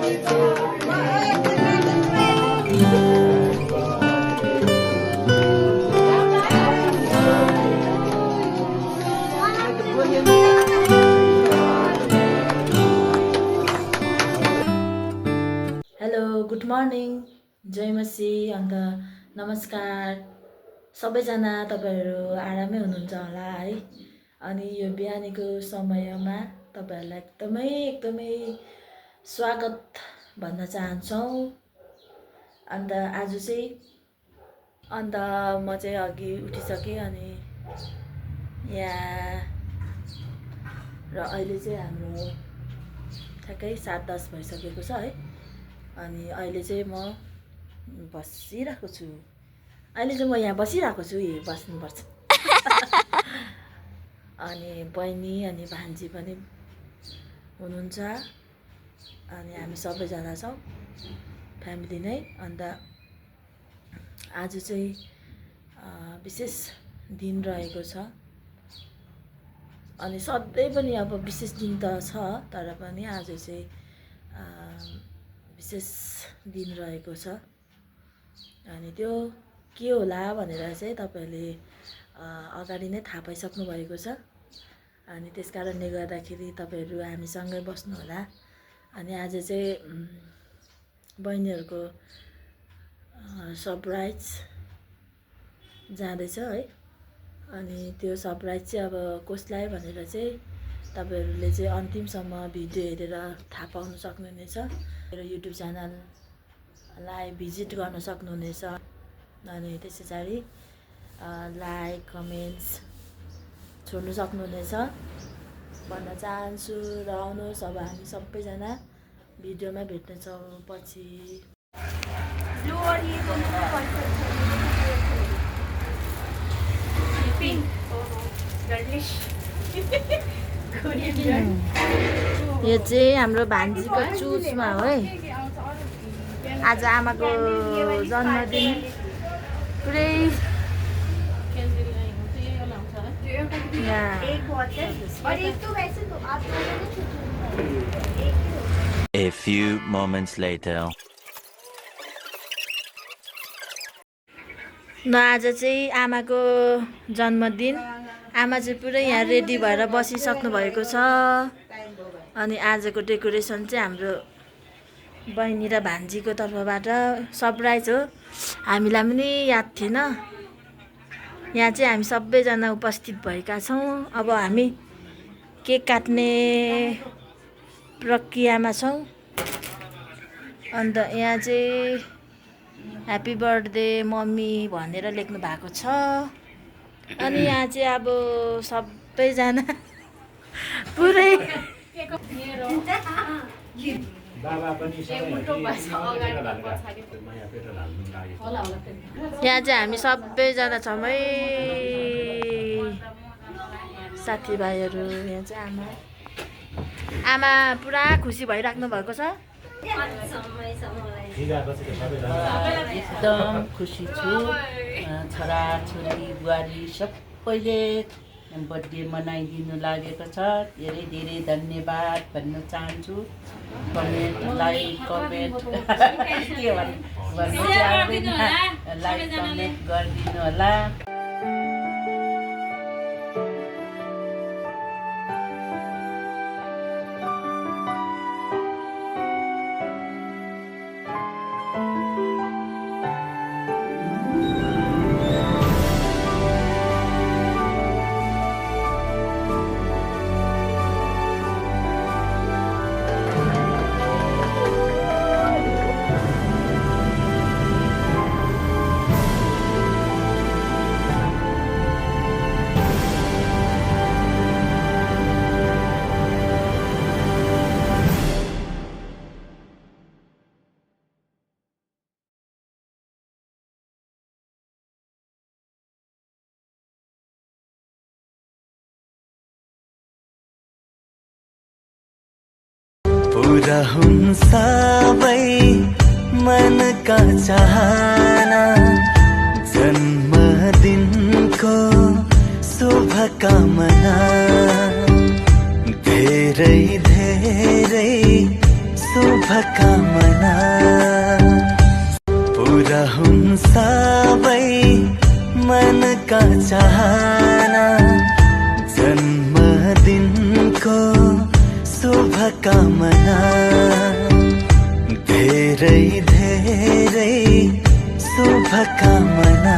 Hello good morning जय मसी अन्त नमस्कार सबैजना तपाईँहरू आरामै हुनुहुन्छ होला है। अनि यो बिहानीको समयमा तपाईँहरूलाई एकदमै स्वागत भन्न चाहन्छौँ। अन्त आज चाहिँ म चाहिँ अघि उठिसकेँ अनि यहाँ र अहिले चाहिँ हाम्रो ठ्याक्कै 7:10 भइसकेको छ है। अनि अहिले चाहिँ म बसिरहेको छु। यहाँ बसिरहेको छु, बस्नुपर्छ। अनि बहिनी अनि भान्जी पनि हुनुहुन्छ अनि हामी सबैजना छौँ फ्यामिली नै। अन्त आज चाहिँ विशेष दिन रहेको छ। अनि सधैँ पनि अब विशेष दिन त छ, तर पनि आज चाहिँ विशेष दिन रहेको छ। अनि त्यो के होला भनेर चाहिँ तपाईँहरूले अगाडि नै थाहा पाइसक्नु भएको छ। अनि त्यस कारणले गर्दाखेरि तपाईँहरू हामीसँगै बस्नु होला। अनि आज चाहिँ बहिनीहरूको सरप्राइज जाँदैछ है। अनि त्यो सरप्राइज चाहिँ अब कसलाई भनेर चाहिँ तपाईँहरूले चाहिँ अन्तिमसम्म भिडियो हेरेर थाहा पाउन सक्नुहुनेछ। मेरो युट्युब च्यानललाई भिजिट गर्न सक्नुहुनेछ। अनि त्यस पछाडि लाइक कमेन्ट्स छोड्नु सक्नुहुनेछ भन्न चाहन्छु। र आउनुहोस् अब हामी सबैजना भिडियोमा भेट्नेछौँ पछि। यो चाहिँ हाम्रो भान्जीको चुचमा हो है। आज आमाको जन्मदिन पुरै A few moments later. आज चाहिँ आमाको जन्मदिन। आमा चाहिँ पुरै यहाँ रेडी भएर बसिसक्नु भएको छ। अनि आजको डेकोरेसन चाहिँ हाम्रो बहिनी र भान्जीको तर्फबाट सरप्राइज हो। हामीलाई पनि याद थिएन। यहाँ चाहिँ हामी सबैजना उपस्थित भएका छौँ। अब हामी केक काट्ने प्रक्रियामा छौँ। अन्त यहाँ चाहिँ ह्याप्पी बर्थडे मम्मी भनेर लेख्नु भएको छ। अनि यहाँ चाहिँ अब सबैजना पुरै यहाँ चाहिँ हामी सबैजना छौँ है साथीभाइहरू। यहाँ चाहिँ आमा पुरा खुसी भइराख्नु भएको छ। एकदम खुसी छु। छोराछोरी बुहारी सबैले बर्थडे मनाइदिनु लागेको छ। धेरै धेरै धन्यवाद भन्न चाहन्छु। कमेन्ट लाइक कमेन्ट के भन्नु चाहिँ लाइक कमेन्ट गरिदिनु होला। पूरा हुन् सबै मनका चाहना। जन्मदिनको शुभकामना। धेरै धेरै शुभकामना पूरा हुन् सबै मनका चाहना जन्मदिनको शुभकामना धेरै धेरै शुभकामना